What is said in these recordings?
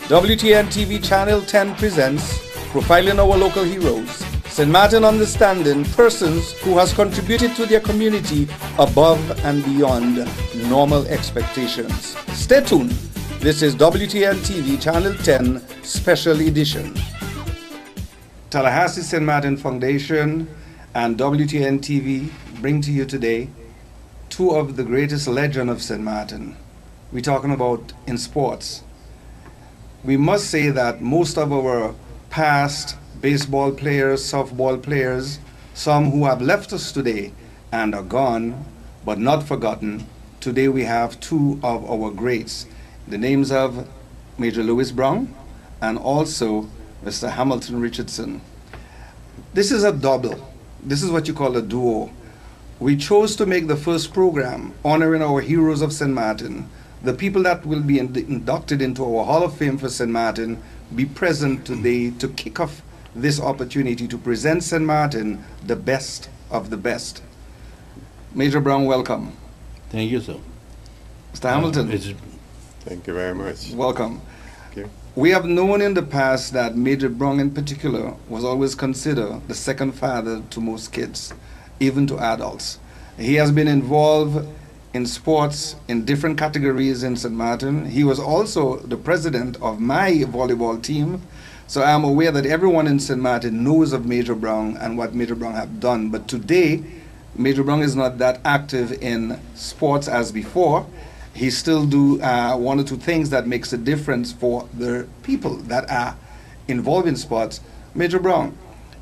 WTN TV Channel 10 presents Profiling Our Local Heroes. St. Martin understanding persons who has contributed to their community above and beyond normal expectations. Stay tuned. This is WTN TV Channel 10 Special Edition. Tallahassee St. Martin Foundation and WTN TV bring to you today two of the greatest legends of St. Martin. We're talking about in sports. We must say that most of our past baseball players, softball players, some who have left us today and are gone, but not forgotten, today we have two of our greats. The names of Major Louis Brown and also Mr. Hamilton Richardson. This is a double. This is what you call a duo. We chose to make the first program honoring our heroes of St. Martin. The people that will be inducted into our Hall of Fame for St. Martin be present today to kick off this opportunity to present St. Martin the best of the best. Major Brown, welcome. Thank you, sir. Mr. Hamilton. Thank you very much. Welcome. Thank you. We have known in the past that Major Brown in particular was always considered the second father to most kids, even to adults. He has been involved in sports in different categories in St. Martin. He was also the president of my volleyball team. So I'm aware that everyone in St. Martin knows of Major Brown and what Major Brown have done. But today, Major Brown is not that active in sports as before. He still do one or two things that makes a difference for the people that are involved in sports. Major Brown,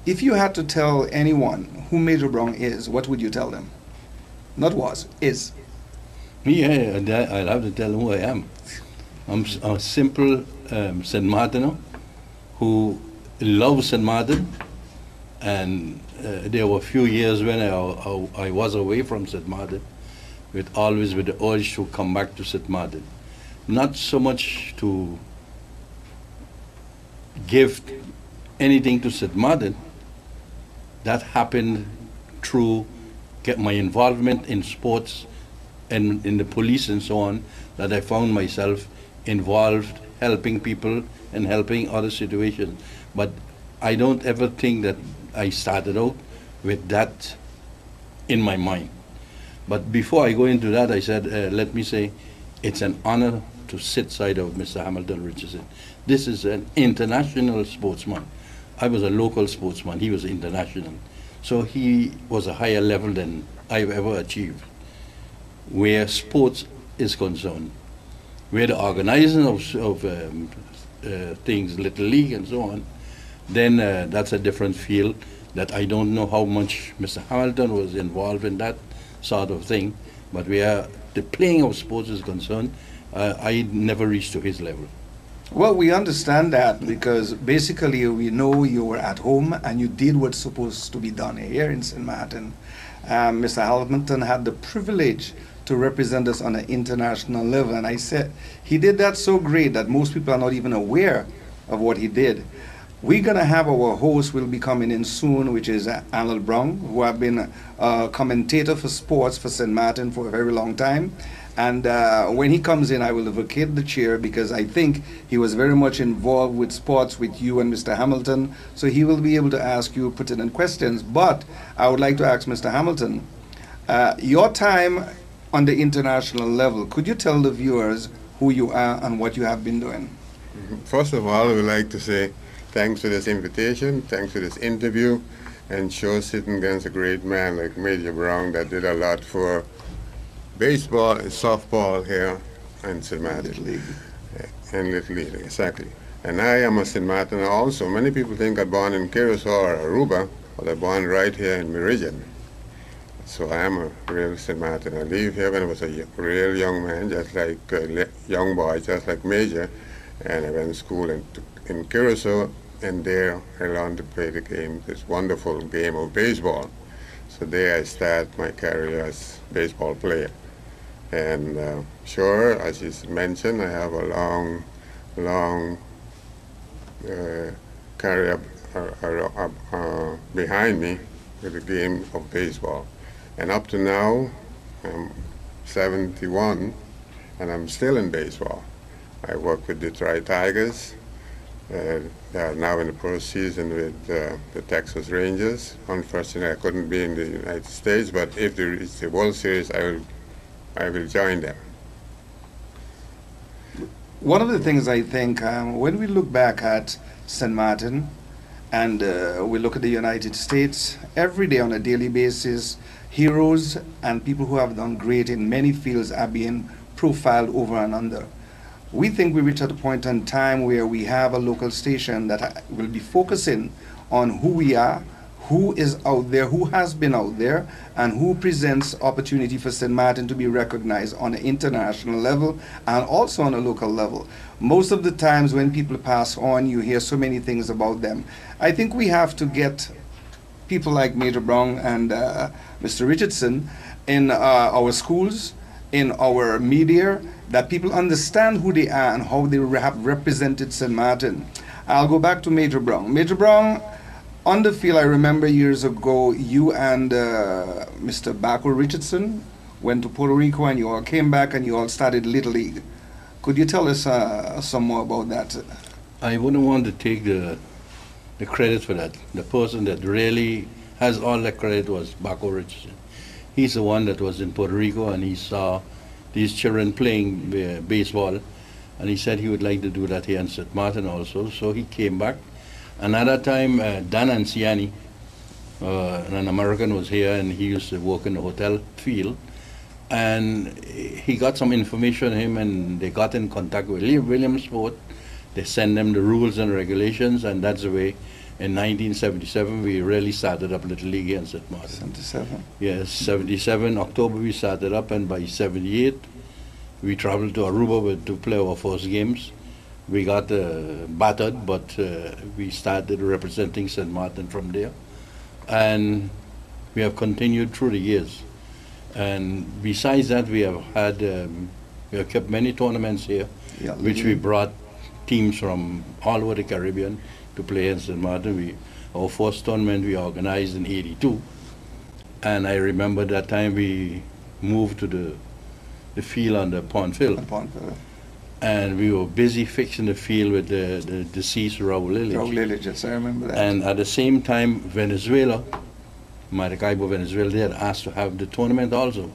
if you had to tell anyone who Major Brown is, what would you tell them? Not was, is. Yeah, I'll have to tell them who I am. I'm a simple St. Martiner who loves St. Martin, and there were a few years when I was away from St. Martin, always with the urge to come back to St. Martin. Not so much to give anything to St. Martin. That happened through my involvement in sports and in the police and so on, that I found myself involved helping people and helping other situations. But I don't ever think that I started out with that in my mind. But before I go into that, I said, let me say, it's an honor to sit side of Mr. Hamilton Richardson. This is an international sportsman. I was a local sportsman, he was international. So he was a higher level than I've ever achieved. Where sports is concerned, where the organizing of things, Little League and so on, then that's a different field that I don't know how much Mr. Hamilton was involved in that sort of thing, but where the playing of sports is concerned, I never reached to his level. Well, we understand that because basically we know you were at home and you did what's supposed to be done here in St. Martin. Mr. Hamilton had the privilege to represent us on an international level, and I said he did that so great that most people are not even aware of what he did. We're going to have our host will be coming in soon, which is Arnold Brown, who have been a commentator for sports for St. Martin for a very long time. And when he comes in, I will vacate the chair because I think he was very much involved with sports with you and Mr. Hamilton. So he will be able to ask you pertinent questions. But I would like to ask Mr. Hamilton, your time on the international level, could you tell the viewers who you are and what you have been doing? First of all, I would like to say thanks for this invitation, thanks for this interview, and sure sitting against a great man like Major Brown that did a lot for baseball and softball here in St. Martin. Little League. And Little League, exactly. And I am a St. Martiner also. Many people think I'm born in Curacao or Aruba, but I'm born right here in Meridian. So I am a real St. Martin. I lived here when I was a real young man, just like a young boy, just like Major. And I went to school in Curacao, and there I learned to play the game, this wonderful game of baseball. So there I start my career as baseball player. And sure, as you mentioned, I have a long career behind me with the game of baseball. And up to now, I'm 71, and I'm still in baseball. I work with Detroit Tigers. They are now in the postseason with the Texas Rangers. Unfortunately, I couldn't be in the United States, but if they reach the World Series, I will join them. One of the things I think, when we look back at St. Martin and we look at the United States, every day on a daily basis, heroes and people who have done great in many fields are being profiled over and under. We think we reach at a point in time where we have a local station that will be focusing on who we are, who is out there, who has been out there, and who presents opportunity for St. Martin to be recognized on an international level and also on a local level. Most of the times when people pass on, you hear so many things about them. I think we have to get people like Major Brown and Mr. Richardson in our schools, in our media, that people understand who they are and how they have represented St. Martin. I'll go back to Major Brown. Major Brown, on the field, I remember years ago, you and Mr. Baco Richardson went to Puerto Rico and you all came back and you all started Little League. Could you tell us some more about that? I wouldn't want to take the credit for that. The person that really has all the credit was Baco Richardson. He's the one that was in Puerto Rico and he saw these children playing baseball, and he said he would like to do that here in St. Martin also. So he came back. Another time, Dan Anciani, an American, was here, and he used to work in the hotel field. And he got some information on him, and they got in contact with Williamsport. They sent them the rules and regulations, and that's the way. In 1977, we really started up Little League here in St. Martin. 77? Yes, 77, October we started up, and by 78, we traveled to Aruba to play our first games. We got battered, but we started representing St. Martin from there. And we have continued through the years. And besides that, we have had, we have kept many tournaments here, Yeah, which we brought teams from all over the Caribbean to play in St. Martin. Our first tournament we organized in '82, and I remember that time we moved to the field on the Pondville, and we were busy fixing the field with the deceased Raul Lillich. Raul Lillich, yes, I remember that. And at the same time, Venezuela, Maracaibo, Venezuela, they had asked to have the tournament also.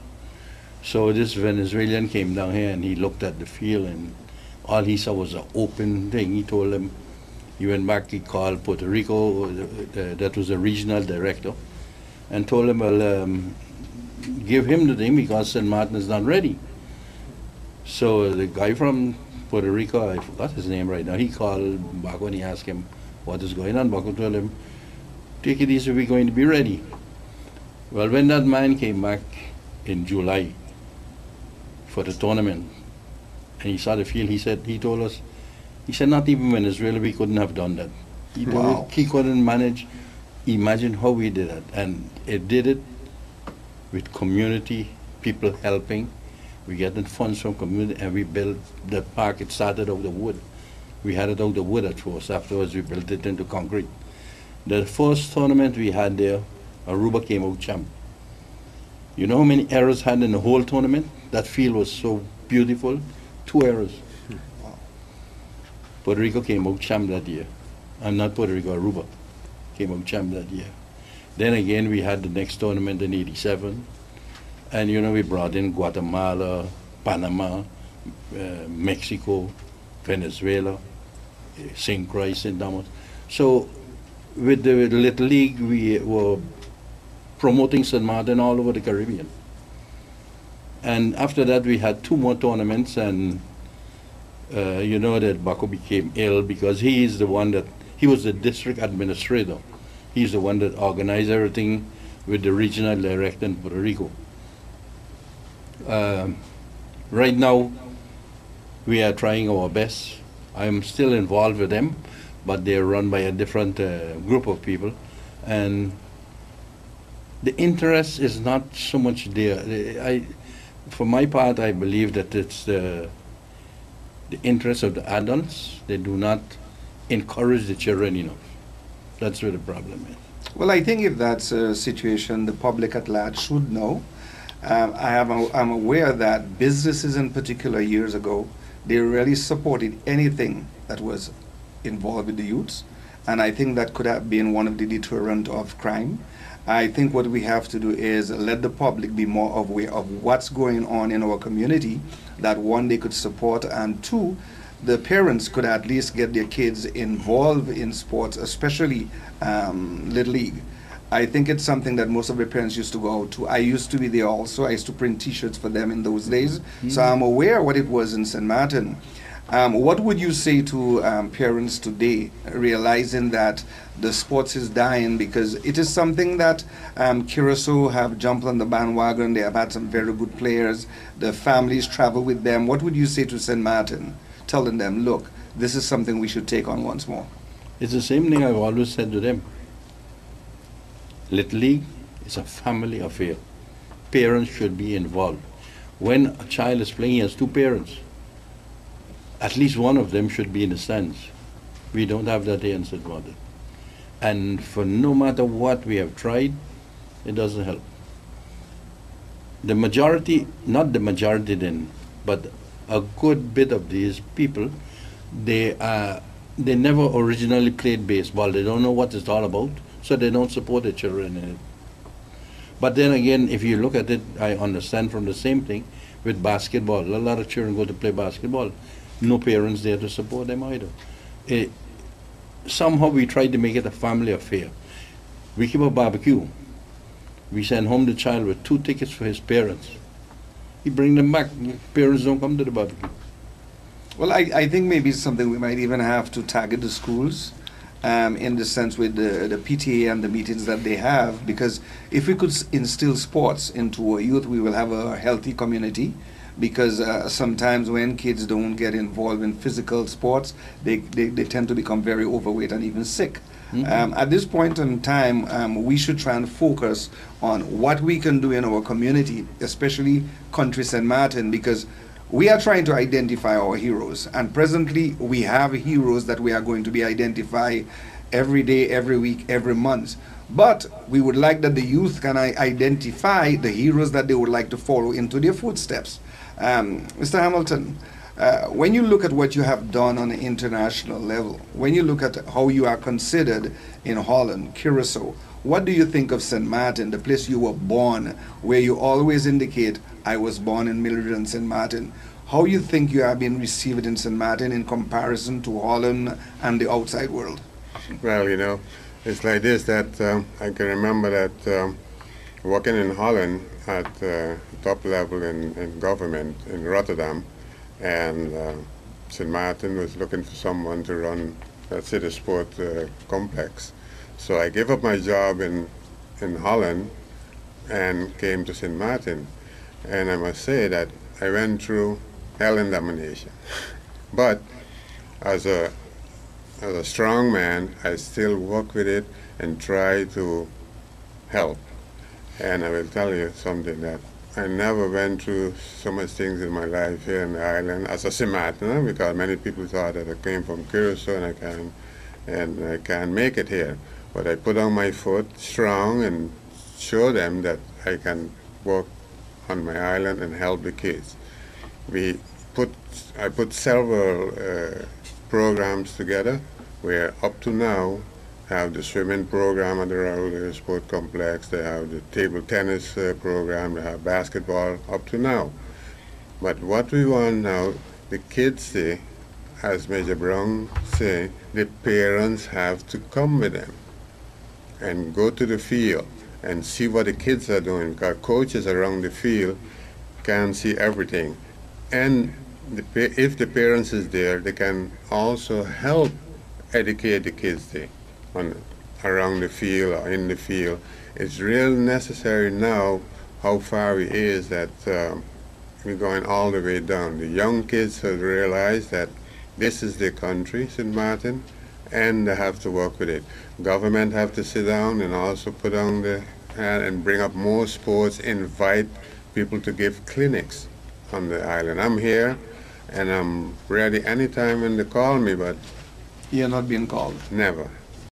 So this Venezuelan came down here and he looked at the field, and all he saw was an open thing. He told them, he went back, he called Puerto Rico, that was the regional director, and told him, well, give him the thing because St. Martin is not ready. So the guy from Puerto Rico, I forgot his name right now, he called Baco and he asked him what is going on. Baco told him, take it easy, we're going to be ready. Well, when that man came back in July for the tournament, and he saw the field, he told us, he said, not even Venezuela, we couldn't have done that. Wow. He couldn't manage. Imagine how we did it. And it did it with community, people helping. We getting funds from community, and we built the park. It started out of the wood. We had it out of the wood at first. Afterwards, we built it into concrete. The first tournament we had there, Aruba came out champ. You know how many errors had in the whole tournament? That field was so beautiful. 2 errors. Puerto Rico came out champ that year. Not Puerto Rico, Aruba came out champ that year. Then again, we had the next tournament in '87. And you know, we brought in Guatemala, Panama, Mexico, Venezuela, St. Croix, St. Thomas. So with the Little League, we were promoting St. Martin all over the Caribbean. And after that, we had 2 more tournaments, and you know that Baco became ill because he is the one that, he was the district administrator. He's the one that organized everything with the regional director in Puerto Rico. Right now, we are trying our best. I'm still involved with them, but they're run by a different group of people. And the interest is not so much there. For my part, I believe that it's the interest of the adults. They do not encourage the children enough. That's where the problem is. Well, I think if that's a situation the public at large should know. I'm aware that businesses in particular years ago They really supported anything that was involved with the youths, and I think that could have been one of the deterrent of crime. I think what we have to do is let the public be more aware of what's going on in our community, that one, they could support, and two, the parents could at least get their kids involved in sports, especially Little League. I think it's something that most of the parents used to go out to. I used to be there also. I used to print T-shirts for them in those days. So I'm aware what it was in St. Martin. What would you say to parents today, realizing that the sports is dying, because it is something that Curacao have jumped on the bandwagon. They have had some very good players. The families travel with them. What would you say to St. Martin, telling them, look, this is something we should take on once more? It's the same thing I've always said to them. Little League is a family affair. Parents should be involved. When a child is playing, he has two parents. At least one of them should be in the stands. We don't have that here in St. Martin. And for no matter what we have tried, it doesn't help. The majority, not the majority then, but a good bit of these people, they never originally played baseball. They don't know what it's all about, so they don't support their children in it. But then again, if you look at it, I understand from the same thing with basketball. A lot of children go to play basketball. No parents there to support them either. Somehow we try to make it a family affair. We keep a barbecue. We send home the child with 2 tickets for his parents. He bring them back. Parents don't come to the barbecue. Well, I think maybe it's something we might even have to target the schools in the sense with the PTA and the meetings that they have, because if we could instill sports into our youth, we will have a healthy community. Because sometimes when kids don't get involved in physical sports, they tend to become very overweight and even sick. At this point in time, we should try and focus on what we can do in our community, especially Country St. Martin, because we are trying to identify our heroes. And presently, we have heroes that we are going to be identified every day, every week, every month. But we would like that the youth can identify the heroes that they would like to follow into their footsteps. Mr. Hamilton, when you look at what you have done on an international level, when you look at how you are considered in Holland, Curacao, what do you think of St. Martin, the place you were born, where you always indicate, I was born in Mildred, St. Martin? How you think you have been received in St. Martin in comparison to Holland and the outside world? Well, you know, it's like this, that I can remember that working in Holland at top level in government in Rotterdam, and St. Martin was looking for someone to run a city sport complex. So I gave up my job in Holland and came to St. Martin. And I must say that I went through hell and damnation. But as a strong man, I still work with it and try to help. And I will tell you something, that I never went through so much things in my life here in the island as a St. Martiner, because many people thought that I came from Curacao and I can't make it here. But I put on my foot strong and show them that I can work on my island and help the kids. I put several programs together where up to now have the swimming program at the Raul Sport Complex, they have the table tennis program, they have basketball up to now. But what we want now, the kids say, as Major Brown say, the parents have to come with them and go to the field and see what the kids are doing, because coaches around the field can see everything. And if the parents is there, they can also help educate the kids there. Around the field or in the field. It's real necessary now how far we is that we're going all the way down. The young kids have realized that this is their country, St. Martin, and they have to work with it. Government have to sit down and also put on the hand and bring up more sports, invite people to give clinics on the island. I'm here and I'm ready anytime when they call me, but You're not being called. never.